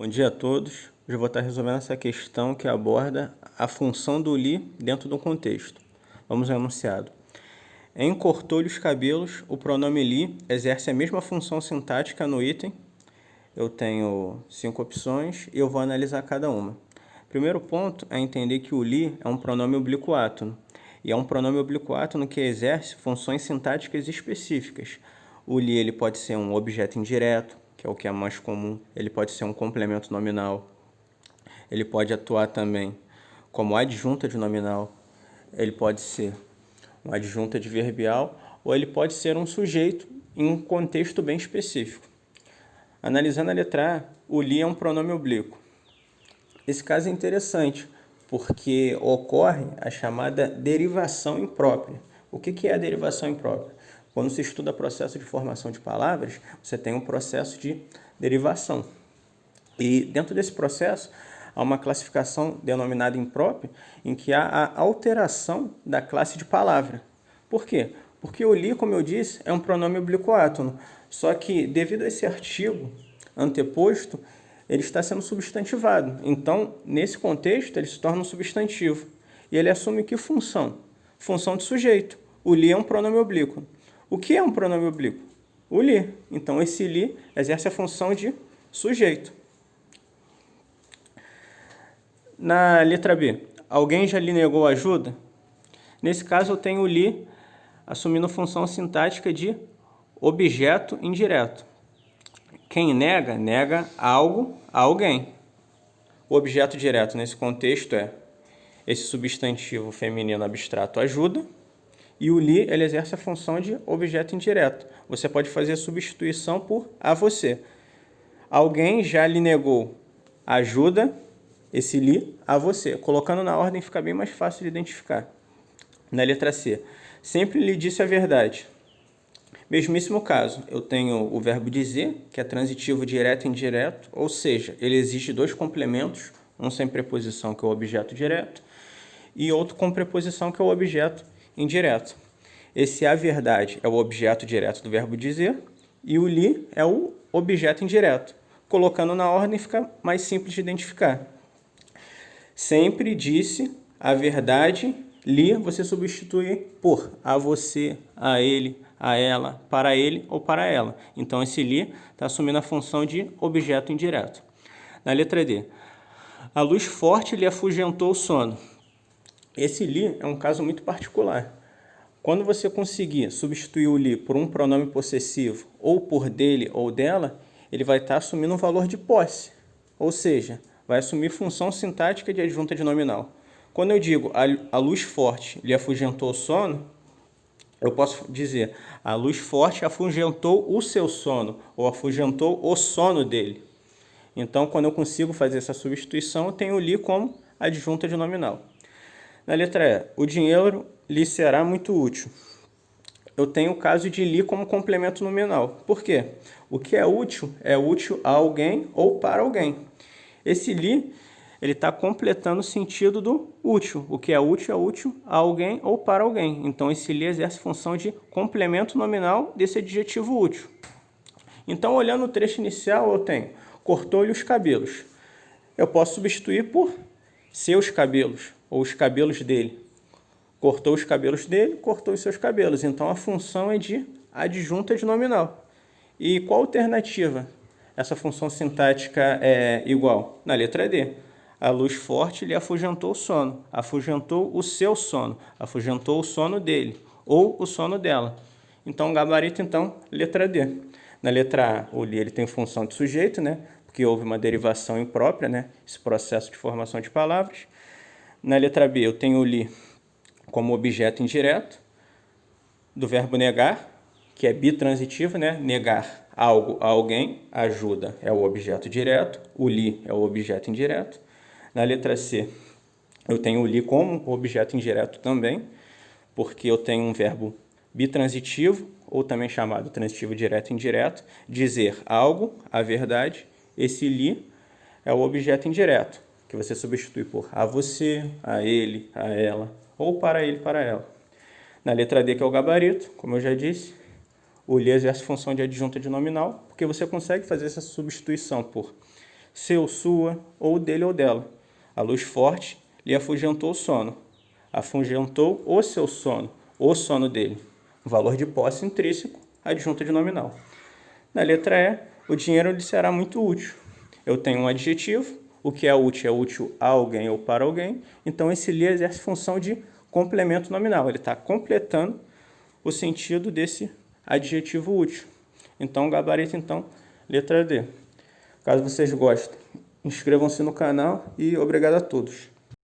Bom dia a todos. Hoje eu vou estar resolvendo essa questão que aborda a função do li dentro do contexto. Vamos ao enunciado. Em cortou-lhe os cabelos, o pronome li exerce a mesma função sintática no item. Eu tenho 5 opções e eu vou analisar cada uma. Primeiro ponto é entender que o li é um pronome oblíquo átono. E é um pronome oblíquo átono que exerce funções sintáticas específicas. O li ele pode ser um objeto indireto, que é o que é mais comum. Ele pode ser um complemento nominal. Ele pode atuar também como adjunta de nominal. Ele pode ser uma adjunta adverbial ou ele pode ser um sujeito em um contexto bem específico. Analisando a letra A, o li é um pronome oblíquo. Esse caso é interessante porque ocorre a chamada derivação imprópria. O que é a derivação imprópria? Quando se estuda processo de formação de palavras, você tem um processo de derivação. E dentro desse processo, há uma classificação denominada imprópria, em que há a alteração da classe de palavra. Por quê? Porque o li, como eu disse, é um pronome oblíquo átono. Só que, devido a esse artigo anteposto, ele está sendo substantivado. Então, nesse contexto, ele se torna um substantivo. E ele assume que função? Função de sujeito. O li é um pronome oblíquo. O que é um pronome oblíquo? O li. Então, esse li exerce a função de sujeito. Na letra B, alguém já lhe negou ajuda? Nesse caso, eu tenho o li assumindo função sintática de objeto indireto. Quem nega, nega algo a alguém. O objeto direto nesse contexto é esse substantivo feminino abstrato ajuda, e o li ele exerce a função de objeto indireto. Você pode fazer a substituição por a você. Alguém já lhe negou ajuda, esse li, a você. Colocando na ordem fica bem mais fácil de identificar. Na letra C, sempre lhe disse a verdade. Mesmíssimo caso, eu tenho o verbo dizer, que é transitivo direto e indireto, ou seja, ele exige dois complementos, um sem preposição, que é o objeto direto, e outro com preposição, que é o objeto indireto. Esse a verdade é o objeto direto do verbo dizer, e o li é o objeto indireto. Colocando na ordem fica mais simples de identificar. Sempre disse a verdade, li, você substitui por a você, a ele, a ela, para ele ou para ela. Então, esse li está assumindo a função de objeto indireto. Na letra D, a luz forte lhe afugentou o sono. Esse li é um caso muito particular. Quando você conseguir substituir o li por um pronome possessivo ou por dele ou dela, ele vai estar assumindo um valor de posse, ou seja, vai assumir função sintática de adjunta de nominal. Quando eu digo a luz forte lhe afugentou o sono, eu posso dizer a luz forte afugentou o seu sono ou afugentou o sono dele. Então, quando eu consigo fazer essa substituição, eu tenho o li como adjunta de nominal. Na letra E, o dinheiro lhe será muito útil. Eu tenho o caso de li como complemento nominal. Por quê? O que é útil a alguém ou para alguém. Esse li ele está completando o sentido do útil. O que é útil a alguém ou para alguém. Então, esse li exerce função de complemento nominal desse adjetivo útil. Então, olhando o trecho inicial, eu tenho cortou-lhe os cabelos. Eu posso substituir por seus cabelos ou os cabelos dele. Cortou os cabelos dele, cortou os seus cabelos. Então, a função é de adjunta de nominal. E qual alternativa? Essa função sintática é igual? Na letra D. A luz forte lhe afugentou o sono. Afugentou o seu sono. Afugentou o sono dele. Ou o sono dela. Então, gabarito, letra D. Na letra A, o li ele tem função de sujeito, né? Porque houve uma derivação imprópria, né? Esse processo de formação de palavras. Na letra B, eu tenho o li como objeto indireto do verbo negar, que é bitransitivo, né? Negar algo a alguém, ajuda é o objeto direto, o li é o objeto indireto. Na letra C, eu tenho o li como objeto indireto também, porque eu tenho um verbo bitransitivo, ou também chamado transitivo direto e indireto, dizer algo, a verdade. Esse li é o objeto indireto, que você substitui por a você, a ele, a ela, ou para ele, para ela. Na letra D, que é o gabarito, como eu já disse, o li exerce função de adjunta de nominal, porque você consegue fazer essa substituição por seu, sua, ou dele ou dela. A luz forte lhe afugentou o sono. Afugentou o seu sono, o sono dele. Valor de posse intrínseco, adjunto de nominal. Na letra E, o dinheiro lhe será muito útil. Eu tenho um adjetivo, o que é útil a alguém ou para alguém, então esse lhe exerce função de complemento nominal. Ele está completando o sentido desse adjetivo útil. Então, gabarito, letra D. Caso vocês gostem, inscrevam-se no canal e obrigado a todos.